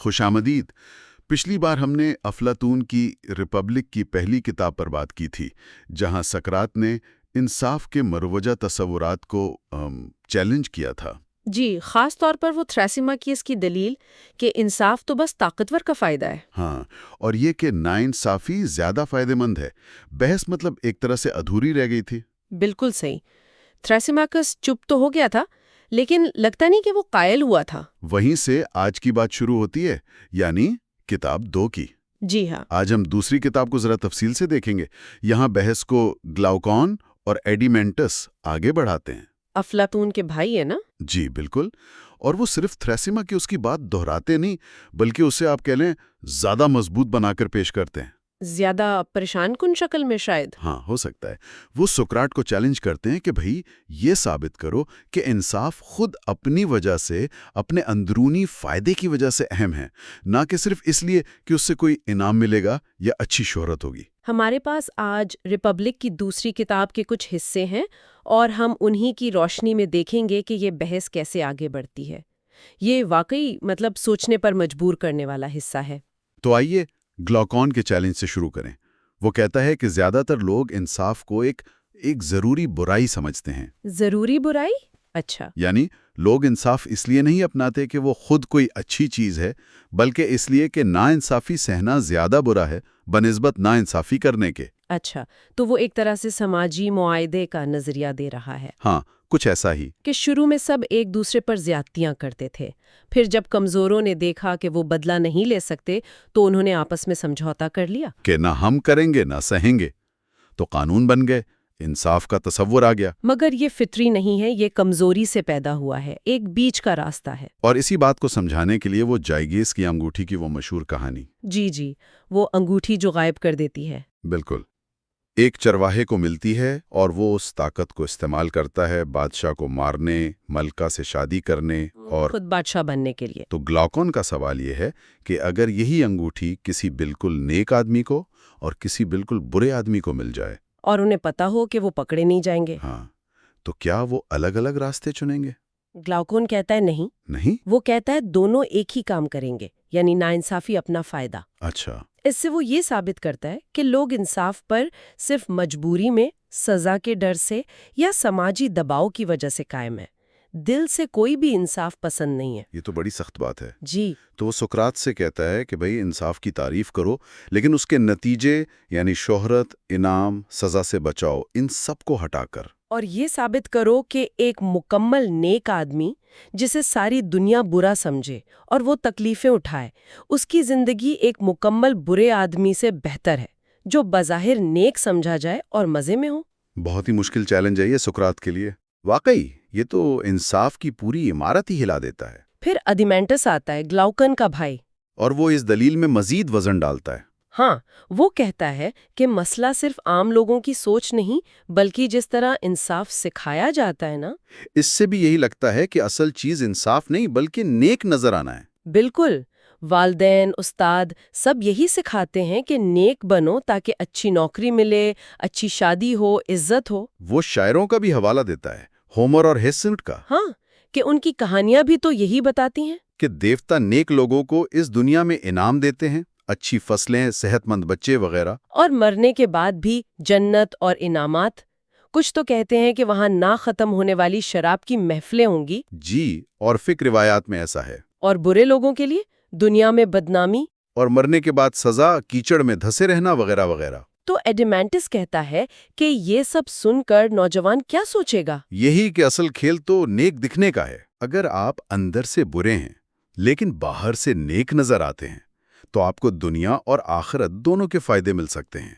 خوش آمدید۔ پچھلی بار ہم نے افلاطون کی ریپبلک کی پہلی کتاب پر بات کی تھی، جہاں سقراط نے انصاف کے مروجہ تصورات کو چیلنج کیا تھا۔ جی، خاص طور پر وہ تھریسیماکیس کی دلیل کہ انصاف تو بس طاقتور کا فائدہ ہے۔ ہاں، اور یہ کہ ناانصافی زیادہ فائدہ مند ہے۔ بحث مطلب ایک طرح سے ادھوری رہ گئی تھی۔ بالکل صحیح۔ تھریسیماکس چپ تو ہو گیا تھا، لیکن لگتا نہیں کہ وہ قائل ہوا تھا۔ وہیں سے آج کی بات شروع ہوتی ہے، یعنی کتاب 2 کی۔ جی ہاں۔ آج ہم دوسری کتاب کو ذرا تفصیل سے دیکھیں گے۔ یہاں بحث کو گلاؤکون اور ایڈیمینٹس آگے بڑھاتے ہیں۔ افلاطون کے بھائی ہے نا؟ جی بالکل، اور وہ صرف تھریسیما کی اس کی بات دہراتے نہیں، بلکہ اسے آپ کہہ لیں زیادہ مضبوط بنا کر پیش کرتے ہیں۔ زیادہ پریشان کن شکل میں شاید۔ ہاں، ہو سکتا ہے۔ وہ سقراط کو چیلنج کرتے ہیں کہ بھئی یہ ثابت کرو کہ انصاف خود اپنی وجہ سے، اپنے اندرونی فائدے کی وجہ سے اہم ہے، نہ کہ صرف اس لیے کہ اس سے کوئی انعام ملے گا یا اچھی شہرت ہوگی۔ ہمارے پاس آج ریپبلک کی دوسری کتاب کے کچھ حصے ہیں، اور ہم انہی کی روشنی میں دیکھیں گے کہ یہ بحث کیسے آگے بڑھتی ہے۔ یہ واقعی سوچنے پر مجبور کرنے والا حصہ ہے۔ تو آئیے گلاؤکون کے چیلنج سے شروع کریں۔ وہ کہتا ہے کہ زیادہ تر لوگ انصاف کو ایک ضروری برائی سمجھتے ہیں۔ ضروری برائی؟ اچھا۔ یعنی لوگ انصاف اس لیے نہیں اپناتے کہ وہ خود کوئی اچھی چیز ہے، بلکہ اس لیے کہ ناانصافی سہنا زیادہ برا ہے بنسبت ناانصافی کرنے کے۔ اچھا، تو وہ ایک طرح سے سماجی معاہدے کا نظریہ دے رہا ہے۔ ہاں، کچھ ایسا ہی کہ شروع میں سب ایک دوسرے پر زیادتیاں کرتے تھے، پھر جب کمزوروں نے دیکھا کہ وہ بدلہ نہیں لے سکتے تو انہوں نے آپس میں سمجھوتا کر لیا کہ نہ ہم کریں گے نہ سہیں گے، تو قانون بن گئے، انصاف کا تصور آ گیا۔ مگر یہ فطری نہیں ہے، یہ کمزوری سے پیدا ہوا ہے، ایک بیچ کا راستہ ہے۔ اور اسی بات کو سمجھانے کے لیے وہ جائگیس کی انگوٹھی کی وہ مشہور کہانی۔ جی، وہ انگوٹھی جو غائب کر دیتی ہے۔ بالکل، ایک چرواہے کو ملتی ہے اور وہ اس طاقت کو استعمال کرتا ہے بادشاہ کو مارنے، ملکہ سے شادی کرنے اور خود بادشاہ بننے کے لیے۔ تو گلاؤکون کا سوال یہ ہے کہ اگر یہی انگوٹھی کسی بالکل نیک آدمی کو اور کسی بالکل برے آدمی کو مل جائے اور انہیں پتا ہو کہ وہ پکڑے نہیں جائیں گے، ہاں، تو کیا وہ الگ الگ راستے چنیں گے؟ گلاؤکون کہتا ہے نہیں۔ وہ کہتا ہے دونوں ایک ہی کام کریں گے، یعنی ناانصافی اپنا فائدہ۔ اچھا، اس سے وہ یہ ثابت کرتا ہے کہ لوگ انصاف پر صرف مجبوری میں، سزا کے ڈر سے یا سماجی دباؤ کی وجہ سے قائم ہے۔ دل سے کوئی بھی انصاف پسند نہیں ہے۔ یہ تو بڑی سخت بات ہے۔ جی، تو وہ سقراط سے کہتا ہے کہ بھئی انصاف کی تعریف کرو، لیکن اس کے نتیجے یعنی شہرت، انعام، سزا سے بچاؤ، ان سب کو ہٹا کر اور یہ ثابت کرو کہ ایک مکمل نیک آدمی جسے ساری دنیا برا سمجھے اور وہ تکلیفیں اٹھائے، اس کی زندگی ایک مکمل برے آدمی سے بہتر ہے جو بظاہر نیک سمجھا جائے اور مزے میں ہو۔ بہت ہی مشکل چیلنج ہے یہ سقراط کے لیے۔ واقعی یہ تو انصاف کی پوری عمارت ہی ہلا دیتا ہے۔ پھر ادیمینٹس آتا ہے، گلاؤکن کا بھائی، اور وہ اس دلیل میں مزید وزن ڈالتا ہے۔ ہاں، وہ کہتا ہے کہ مسئلہ صرف عام لوگوں کی سوچ نہیں، بلکہ جس طرح انصاف سکھایا جاتا ہے نا، اس سے بھی یہی لگتا ہے کہ اصل چیز انصاف نہیں بلکہ نیک نظر آنا ہے۔ بالکل، والدین، استاد سب یہی سکھاتے ہیں کہ نیک بنو تاکہ اچھی نوکری ملے، اچھی شادی ہو، عزت ہو۔ وہ شاعروں کا بھی حوالہ دیتا ہے، ہومر اور ہیسنٹ کا، ہاں، کہ ان کی کہانیاں بھی تو یہی بتاتی ہیں کہ دیوتا نیک لوگوں کو اس دنیا میں انعام دیتے ہیں، اچھی فصلیں، صحت مند بچے وغیرہ، اور مرنے کے بعد بھی جنت اور انعامات۔ کچھ تو کہتے ہیں کہ وہاں نہ ختم ہونے والی شراب کی محفلیں ہوں گی۔ جی، اور فکر روایات میں ایسا ہے۔ اور برے لوگوں کے لیے دنیا میں بدنامی اور مرنے کے بعد سزا، کیچڑ میں دھسے رہنا وغیرہ وغیرہ۔ تو ایڈیمینٹس کہتا ہے کہ یہ سب سن کر نوجوان کیا سوچے گا؟ یہی کہ اصل کھیل تو نیک دکھنے کا ہے۔ اگر آپ اندر سے برے ہیں لیکن باہر سے نیک نظر آتے ہیں تو آپ کو دنیا اور آخرت دونوں کے فائدے مل سکتے ہیں۔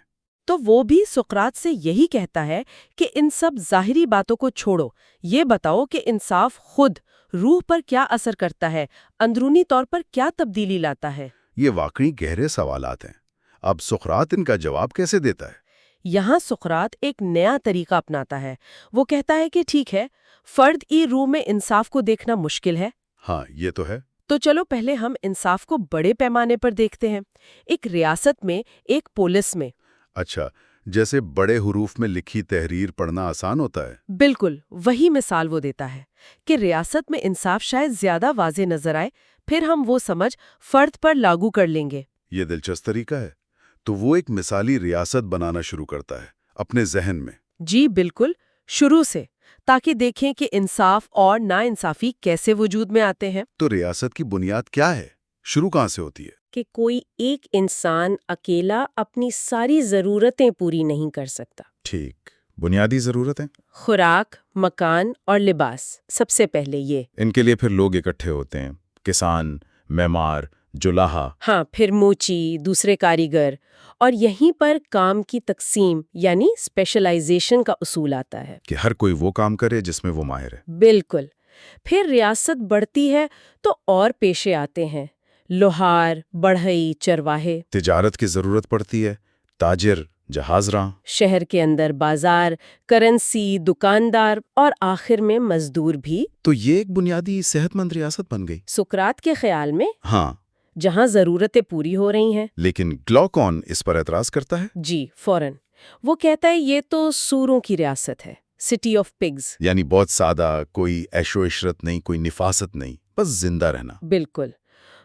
تو وہ بھی سقراط سے یہی کہتا ہے کہ ان سب ظاہری باتوں کو چھوڑو، یہ بتاؤ کہ انصاف خود روح پر کیا اثر کرتا ہے، اندرونی طور پر کیا تبدیلی لاتا ہے۔ یہ واقعی گہرے سوالات ہیں۔ اب سقراط ان کا جواب کیسے دیتا ہے؟ یہاں سقراط ایک نیا طریقہ اپناتا ہے۔ وہ کہتا ہے کہ ٹھیک ہے، فرد کی روح میں انصاف کو دیکھنا مشکل ہے۔ ہاں، یہ تو ہے۔ تو چلو پہلے ہم انصاف کو بڑے پیمانے پر دیکھتے ہیں، ایک ریاست میں، ایک پولیس میں۔ اچھا، جیسے بڑے حروف میں لکھی تحریر پڑھنا آسان ہوتا ہے۔ بالکل، وہی مثال وہ دیتا ہے کہ ریاست میں انصاف شاید زیادہ واضح نظر آئے، پھر ہم وہ سمجھ فرد پر لاگو کر لیں گے۔ یہ دلچسپ طریقہ ہے۔ تو وہ ایک مثالی ریاست بنانا شروع کرتا ہے اپنے ذہن میں۔ جی بالکل، شروع سے، تاکہ دیکھیں کہ انصاف اور ناانصافی کیسے وجود میں آتے ہیں۔ تو ریاست کی بنیاد کیا ہے؟ شروع کہاں سے ہوتی ہے؟ کہ کوئی ایک انسان اکیلا اپنی ساری ضرورتیں پوری نہیں کر سکتا۔ ٹھیک، بنیادی ضرورتیں؟ خوراک، مکان اور لباس، سب سے پہلے یہ۔ ان کے لیے پھر لوگ اکٹھے ہوتے ہیں، کسان، معمار، جولاہا۔ ہاں، پھر موچی، دوسرے کاریگر، اور یہیں پر کام کی تقسیم یعنی اسپیشلائزیشن کا اصول آتا ہے۔ کہ ہر کوئی وہ کام کرے جس میں وہ ماہر ہے۔ بالکل۔ پھر ریاست بڑھتی ہے تو اور پیشے آتے ہیں، لوہار، بڑھئی، چرواہے۔ تجارت کی ضرورت پڑتی ہے، تاجر، جہاز راں۔ شہر کے اندر بازار، کرنسی، دکاندار اور آخر میں مزدور بھی۔ تو یہ ایک بنیادی صحت مند ریاست بن گئی۔ سقراط کے خیال میں ہاں، جہاں ضرورتیں پوری ہو رہی ہیں۔ لیکن گلوکون اس پر اعتراض کرتا ہے۔ جی فوراً وہ کہتا ہے یہ تو سوروں کی ریاست ہے، سٹی آف پگز۔ یعنی بہت سادہ، کوئی عیش و عشرت نہیں، کوئی نفاست نہیں، بس زندہ رہنا۔ بالکل۔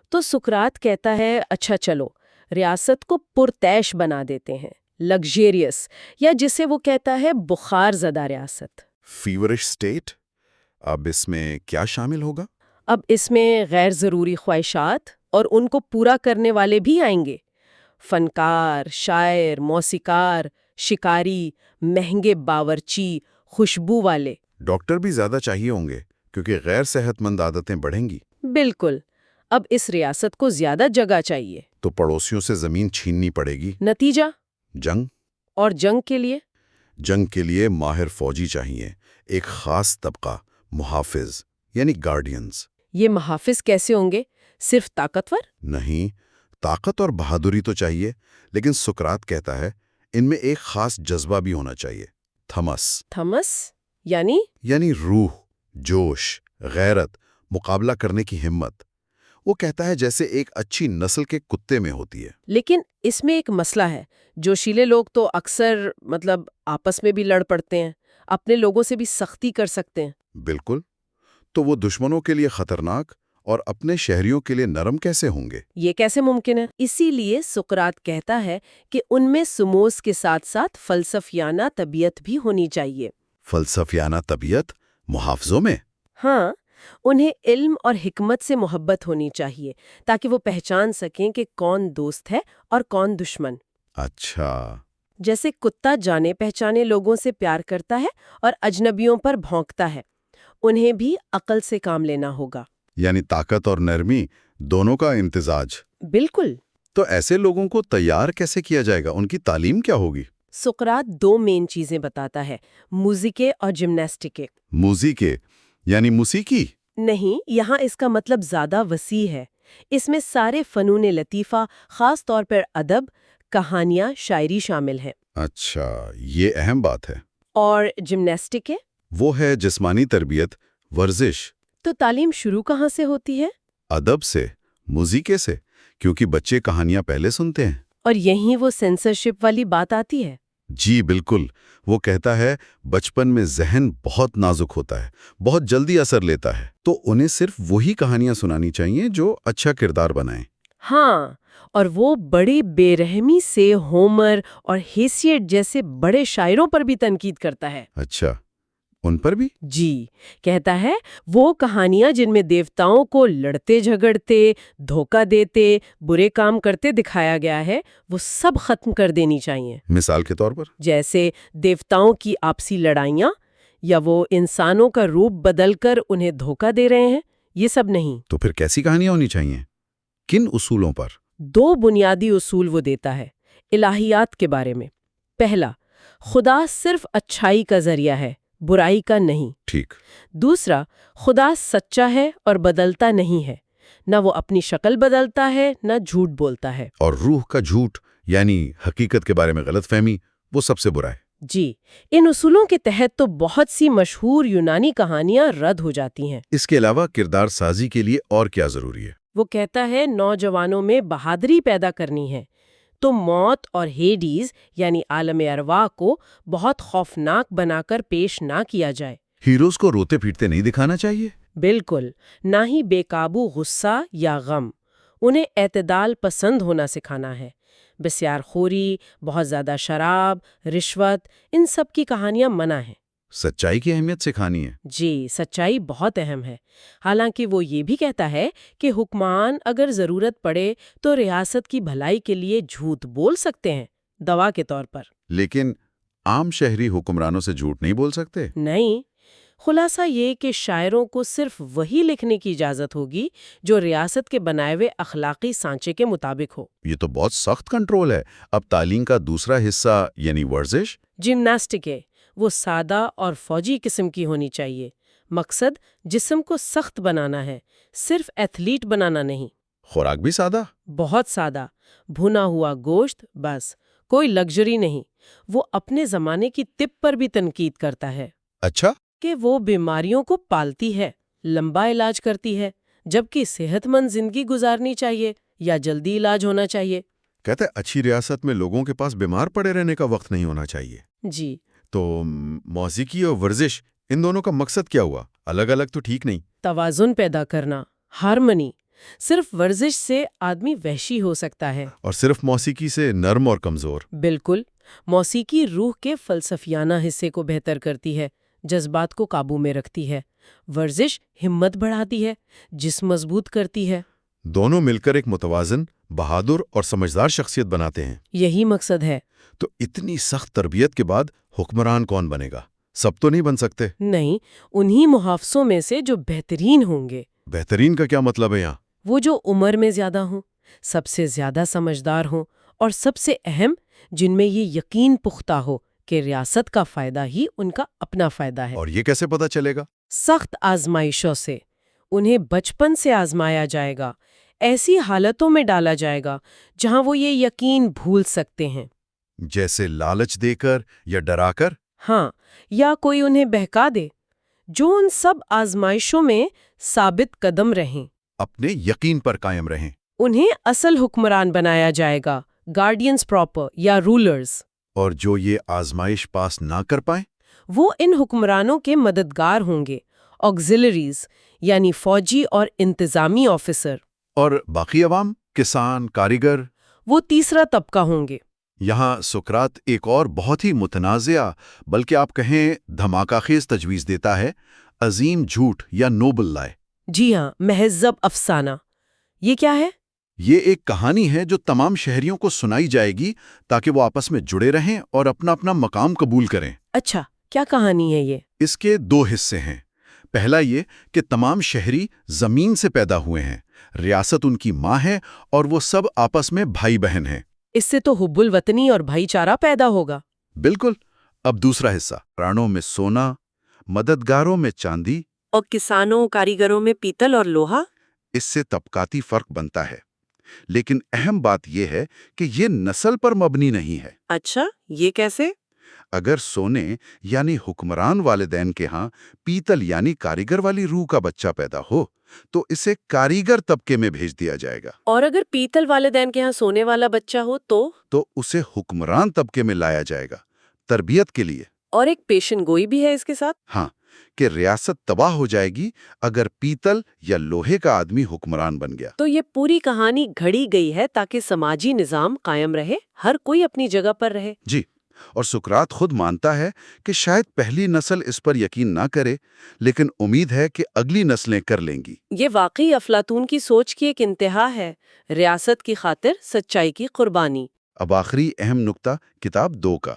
تو سقراط کہتا ہے اچھا چلو ریاست کو پرتعیش بنا دیتے ہیں، لگژیریس، یا جسے وہ کہتا ہے بخار زدہ ریاست۔ فیورش سٹیٹ؟ اب اس میں کیا شامل ہوگا؟ اب اس میں غیر ضروری خواہشات اور ان کو پورا کرنے والے بھی آئیں گے، فنکار، شاعر، موسیقار، شکاری، مہنگے باورچی، خوشبو والے۔ ڈاکٹر بھی زیادہ چاہیے ہوں گے کیونکہ غیر صحت مند عادتیں بڑھیں گی۔ بالکل۔ اب اس ریاست کو زیادہ جگہ چاہیے۔ تو پڑوسیوں سے زمین چھیننی پڑے گی۔ نتیجہ؟ جنگ؟ اور جنگ کے لیے؟ جنگ کے لیے ماہر فوجی چاہیے، ایک خاص طبقہ، محافظ یعنی گارڈینز۔ یہ محافظ کیسے ہوں گے؟ صرف طاقتور؟ نہیں، طاقت اور بہادری تو چاہیے، لیکن سقراط کہتا ہے ان میں ایک خاص جذبہ بھی ہونا چاہیے، تھمس۔ تھمس یعنی روح، جوش، غیرت، مقابلہ کرنے کی ہمت۔ وہ کہتا ہے جیسے ایک اچھی نسل کے کتے میں ہوتی ہے۔ لیکن اس میں ایک مسئلہ ہے، جوشیلے لوگ تو اکثر آپس میں بھی لڑ پڑتے ہیں، اپنے لوگوں سے بھی سختی کر سکتے ہیں۔ بالکل، تو وہ دشمنوں کے لیے خطرناک اور اپنے شہریوں کے لیے نرم کیسے ہوں گے؟ یہ کیسے ممکن ہے؟ اسی لیے سقراط کہتا ہے کہ ان میں سموس کے ساتھ ساتھ فلسفیانہ طبیعت بھی ہونی چاہیے۔ فلسفیانہ طبیعت محافظوں میں؟ ہاں، انہیں علم اور حکمت سے محبت ہونی چاہیے تاکہ وہ پہچان سکیں کہ کون دوست ہے اور کون دشمن۔ اچھا۔ جیسے کتا جانے پہچانے لوگوں سے پیار کرتا ہے اور اجنبیوں پر بھونکتا ہے، انہیں بھی عقل سے کام لینا ہوگا۔ یعنی طاقت اور نرمی دونوں کا امتزاج۔ بالکل۔ تو ایسے لوگوں کو تیار کیسے کیا جائے گا؟ ان کی تعلیم کیا ہوگی؟ سقراط دو مین چیزیں بتاتا ہے، موسیقی اور جمناسٹک۔ موسیقی یعنی موسیقی؟ نہیں، یہاں اس کا مطلب زیادہ وسیع ہے۔ اس میں سارے فنون لطیفہ، خاص طور پر ادب، کہانیاں، شاعری شامل ہیں۔ اچھا، یہ اہم بات ہے۔ اور جمناسٹک ہے؟ وہ ہے جسمانی تربیت، ورزش۔ تو تعلیم شروع کہاں سے ہوتی ہے؟ ادب سے، موسیقی سے، کیونکہ بچے کہانیاں پہلے سنتے ہیں۔ اور یہیں وہ سینسرشپ والی بات آتی ہے۔ جی بالکل، وہ کہتا ہے بچپن میں ذہن بہت نازک ہوتا ہے، بہت جلدی اثر لیتا ہے، تو انہیں صرف وہی کہانیاں سنانی چاہیے جو اچھا کردار بنائیں۔ ہاں، اور وہ بڑی بے رحمی سے ہومر اور ہیسیٹ جیسے بڑے شاعروں پر بھی تنقید کرتا ہے۔ اچھا، ان پر بھی؟ جی، کہتا ہے وہ کہانیاں جن میں دیوتاؤں کو لڑتے جھگڑتے، دھوکہ دیتے، برے کام کرتے دکھایا گیا ہے، وہ سب ختم کر دینی چاہیے۔ مثال کے طور پر؟ جیسے دیوتاؤں کی آپسی لڑائیاں، یا وہ انسانوں کا روپ بدل کر انہیں دھوکہ دے رہے ہیں، یہ سب نہیں۔ تو پھر کیسی کہانیاں ہونی چاہیے؟ کن اصولوں پر؟ دو بنیادی اصول وہ دیتا ہے الہیات کے بارے میں۔ پہلا، خدا صرف اچھائی کا ذریعہ ہے، برائی کا نہیں۔ ٹھیک۔ دوسرا، خدا سچا ہے اور بدلتا نہیں ہے، نہ وہ اپنی شکل بدلتا ہے نہ جھوٹ بولتا ہے۔ اور روح کا جھوٹ یعنی حقیقت کے بارے میں غلط فہمی، وہ سب سے برا ہے۔ جی، ان اصولوں کے تحت تو بہت سی مشہور یونانی کہانیاں رد ہو جاتی ہیں۔ اس کے علاوہ کردار سازی کے لیے اور کیا ضروری ہے؟ وہ کہتا ہے نوجوانوں میں بہادری پیدا کرنی ہے، تو موت اور ہیڈیز یعنی عالم ارواح کو بہت خوفناک بنا کر پیش نہ کیا جائے۔ ہیروز کو روتے پیٹتے نہیں دکھانا چاہیے؟ بالکل، نہ ہی بے قابو غصہ یا غم. انہیں اعتدال پسند ہونا سکھانا ہے. بسیار خوری، بہت زیادہ شراب، رشوت، ان سب کی کہانیاں منع ہیں. سچائی کی اہمیت سکھانی ہے. جی، سچائی بہت اہم ہے. حالانکہ وہ یہ بھی کہتا ہے کہ حکمران اگر ضرورت پڑے تو ریاست کی بھلائی کے لیے جھوٹ بول سکتے ہیں، دوا کے طور پر. لیکن عام شہری حکمرانوں سے جھوٹ نہیں بول سکتے؟ نہیں. خلاصہ یہ کہ شاعروں کو صرف وہی لکھنے کی اجازت ہوگی جو ریاست کے بنائے ہوئے اخلاقی سانچے کے مطابق ہو. یہ تو بہت سخت کنٹرول ہے. اب تعلیم کا دوسرا حصہ یعنی ورزش؟ جمناسٹک ہے. وہ سادہ اور فوجی قسم کی ہونی چاہیے. مقصد جسم کو سخت بنانا ہے، صرف ایتھلیٹ بنانا نہیں. خوراک بھی سادہ؟ بہت سادہ. بھنا ہوا گوشت بس، کوئی لگژری نہیں. وہ اپنے زمانے کی طب پر بھی تنقید کرتا ہے. اچھا. کہ وہ بیماریوں کو پالتی ہے، لمبا علاج کرتی ہے، جبکہ صحت مند زندگی گزارنی چاہیے یا جلدی علاج ہونا چاہیے. کہتے ہیں اچھی ریاست میں لوگوں کے پاس بیمار پڑے رہنے کا وقت نہیں ہونا چاہیے. جی. تو موسیقی اور ورزش، ان دونوں کا مقصد کیا ہوا؟ الگ الگ تو ٹھیک نہیں. توازن پیدا کرنا، ہارمنی. صرف ورزش سے آدمی وحشی ہو سکتا ہے، اور صرف موسیقی سے نرم اور کمزور. بالکل. موسیقی روح کے فلسفیانہ حصے کو بہتر کرتی ہے، جذبات کو قابو میں رکھتی ہے. ورزش ہمت بڑھاتی ہے، جسم مضبوط کرتی ہے. دونوں مل کر ایک متوازن، بہادر اور سمجھدار شخصیت بناتے ہیں. یہی مقصد ہے. تو اتنی سخت تربیت کے بعد حکمران کون بنے گا؟ سب تو نہیں بن سکتے. نہیں، انہی محافظوں میں سے جو بہترین ہوں گے. بہترین کا کیا مطلب ہے یہاں؟ وہ جو عمر میں زیادہ ہوں، سب سے زیادہ سمجھدار ہوں، اور سب سے اہم، جن میں یہ یقین پختہ ہو کہ ریاست کا فائدہ ہی ان کا اپنا فائدہ ہے. اور یہ کیسے پتا چلے گا؟ سخت آزمائشوں سے. انہیں بچپن سے آزمایا جائے گا، ایسی حالتوں میں ڈالا جائے گا جہاں وہ یہ یقین بھول سکتے ہیں. جیسے لالچ دے کر یا ڈرا کر؟ ہاں، یا کوئی انہیں بہکا دے. جو ان سب آزمائشوں میں ثابت قدم رہیں، اپنے یقین پر قائم رہیں. انہیں اصل حکمران بنایا جائے گا، گارڈینز پراپر یا رولرز. اور جو یہ آزمائش پاس نہ کر پائیں؟ وہ ان حکمرانوں کے مددگار ہوں گے، آگزیلریز، یعنی فوجی اور انتظامی آفیسر. اور باقی عوام، کسان، کاریگر؟ وہ تیسرا طبقہ ہوں گے. یہاں سقراط ایک اور بہت ہی متنازع، بلکہ آپ کہیں دھماکہ خیز تجویز دیتا ہے: عظیم جھوٹ یا نوبل لائے. جی ہاں، مہذب افسانہ. یہ کیا ہے؟ یہ ایک کہانی ہے جو تمام شہریوں کو سنائی جائے گی تاکہ وہ آپس میں جڑے رہیں اور اپنا اپنا مقام قبول کریں. اچھا، کیا کہانی ہے یہ؟ اس کے دو حصے ہیں. پہلا یہ کہ تمام شہری زمین سے پیدا ہوئے ہیں، ریاست ان کی ماں ہے اور وہ سب آپس میں بھائی بہن ہیں. اس سے تو حب الوطنی اور بھائی چارہ پیدا ہوگا. بالکل. اب دوسرا حصہ: رانوں میں سونا، مددگاروں میں چاندی، اور کسانوں کاریگروں میں پیتل اور لوہا. اس سے طبقاتی فرق بنتا ہے. لیکن اہم بات یہ ہے کہ یہ نسل پر مبنی نہیں ہے. اچھا، یہ کیسے؟ اگر سونے یعنی حکمران والدین کے ہاں پیتل یعنی کاریگر والی روح کا بچہ پیدا ہو تو اسے کاریگر طبقے میں بھیج دیا جائے گا. اور اگر پیتل والدین کے ہاں سونے والا بچہ ہو تو اسے حکمران طبقے میں لایا جائے گا، تربیت کے لیے. اور ایک پیشن گوئی بھی ہے اس کے ساتھ. ہاں، کہ ریاست تباہ ہو جائے گی اگر پیتل یا لوہے کا آدمی حکمران بن گیا. تو یہ پوری کہانی گھڑی گئی ہے تاکہ سماجی نظام قائم رہے، ہر کوئی اپنی جگہ پر رہے. جی. اور سقراط خود مانتا ہے کہ شاید پہلی نسل اس پر یقین نہ کرے، لیکن امید ہے کہ اگلی نسلیں کر لیں گی. یہ واقعی افلاطون کی سوچ کی ایک انتہا ہے، ریاست کی خاطر سچائی کی قربانی. اب آخری اہم نقطہ کتاب 2 کا.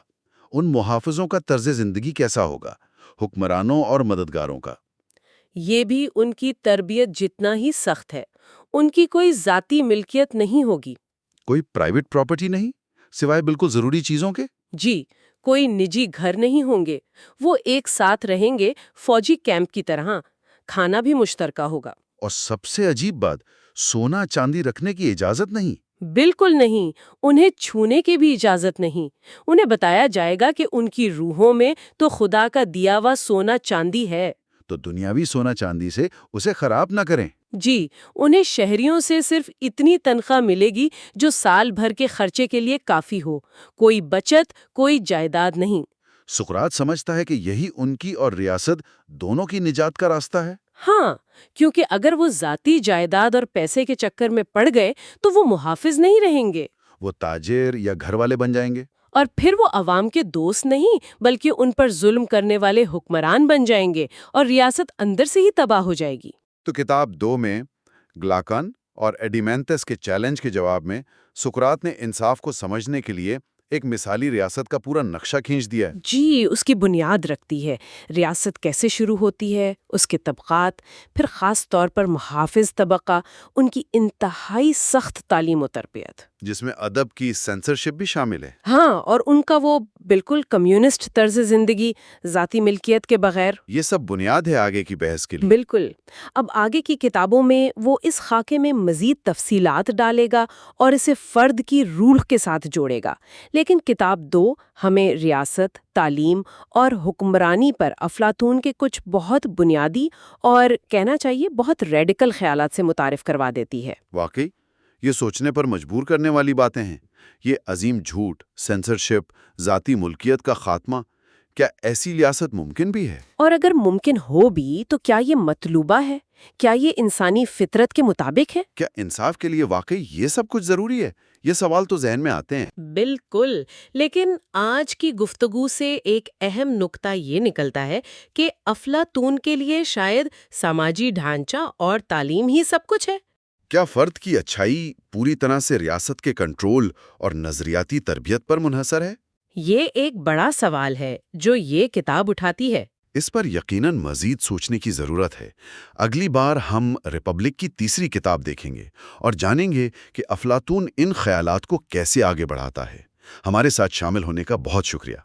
ان محافظوں کا طرز زندگی کیسا ہوگا، حکمرانوں اور مددگاروں کا؟ یہ بھی ان کی تربیت جتنا ہی سخت ہے. ان کی کوئی ذاتی ملکیت نہیں ہوگی. کوئی پرائیویٹ پراپرٹی نہیں، سوائے بالکل ضروری چیزوں کے؟ جی، کوئی نجی گھر نہیں ہوں گے. وہ ایک ساتھ رہیں گے، فوجی کیمپ کی طرح. کھانا بھی مشترکہ ہوگا. اور سب سے عجیب بات، سونا چاندی رکھنے کی اجازت نہیں. بالکل نہیں. انہیں چھونے کی بھی اجازت نہیں. انہیں بتایا جائے گا کہ ان کی روحوں میں تو خدا کا دیا ہوا سونا چاندی ہے. تو دنیاوی سونا چاندی سے اسے خراب نہ کریں. جی، انہیں شہریوں سے صرف اتنی تنخواہ ملے گی جو سال بھر کے خرچے کے لیے کافی ہو. کوئی بچت، کوئی جائیداد نہیں. سقراط سمجھتا ہے کہ یہی ان کی اور ریاست دونوں کی نجات کا راستہ ہے. ہاں، کیونکہ اگر وہ ذاتی جائیداد اور پیسے کے چکر میں پڑ گئے تو وہ محافظ نہیں رہیں گے، وہ تاجر یا گھر والے بن جائیں گے۔ اور پھر وہ عوام کے دوست نہیں بلکہ ان پر ظلم کرنے والے حکمران بن جائیں گے اور ریاست اندر سے ہی تباہ ہو جائے گی۔ تو کتاب 2 میں گلاکان اور ایڈیمینتس کے چیلنج کے جواب میں سقراط نے انصاف کو سمجھنے کے لیے ایک مثالی ریاست کا پورا نقشہ کھینچ دیا ہے۔ جی، اس کی بنیاد رکھتی ہے، ریاست کیسے شروع ہوتی ہے، اس کے طبقات، پھر خاص طور پر محافظ طبقہ، ان کی انتہائی سخت تعلیم و تربیت، جس میں ادب کی سینسرشپ بھی شامل ہے۔ ہاں، اور ان کا وہ بالکل کمیونسٹ طرز زندگی، ذاتی ملکیت کے بغیر۔ یہ سب بنیاد ہے آگے کی بحث کے لیے۔ بالکل۔ اب آگے کی کتابوں میں وہ اس خاکے میں مزید تفصیلات ڈالے گا اور اسے فرد کی روح کے ساتھ جوڑے گا، لیکن کتاب 2 ہمیں ریاست، تعلیم اور حکمرانی پر افلاطون کے کچھ بہت بنیادی اور کہنا چاہیے بہت ریڈیکل خیالات سے متعارف کروا دیتی ہے۔ واقعی یہ سوچنے پر مجبور کرنے والی باتیں ہیں۔ یہ عظیم جھوٹ، سینسرشپ، ذاتی ملکیت کا خاتمہ، کیا ایسی ریاست ممکن بھی ہے؟ اور اگر ممکن ہو بھی تو کیا یہ مطلوبہ ہے؟ کیا یہ انسانی فطرت کے مطابق ہے؟ کیا انصاف کے لیے واقعی یہ سب کچھ ضروری ہے؟ یہ سوال تو ذہن میں آتے ہیں۔ بالکل، لیکن آج کی گفتگو سے ایک اہم نکتہ یہ نکلتا ہے کہ افلاطون کے لیے شاید سماجی ڈھانچہ اور تعلیم ہی سب کچھ ہے۔ کیا فرد کی اچھائی پوری طرح سے ریاست کے کنٹرول اور نظریاتی تربیت پر منحصر ہے؟ یہ ایک بڑا سوال ہے جو یہ کتاب اٹھاتی ہے۔ اس پر یقیناً مزید سوچنے کی ضرورت ہے۔ اگلی بار ہم ریپبلک کی تیسری کتاب دیکھیں گے اور جانیں گے کہ افلاطون ان خیالات کو کیسے آگے بڑھاتا ہے۔ ہمارے ساتھ شامل ہونے کا بہت شکریہ۔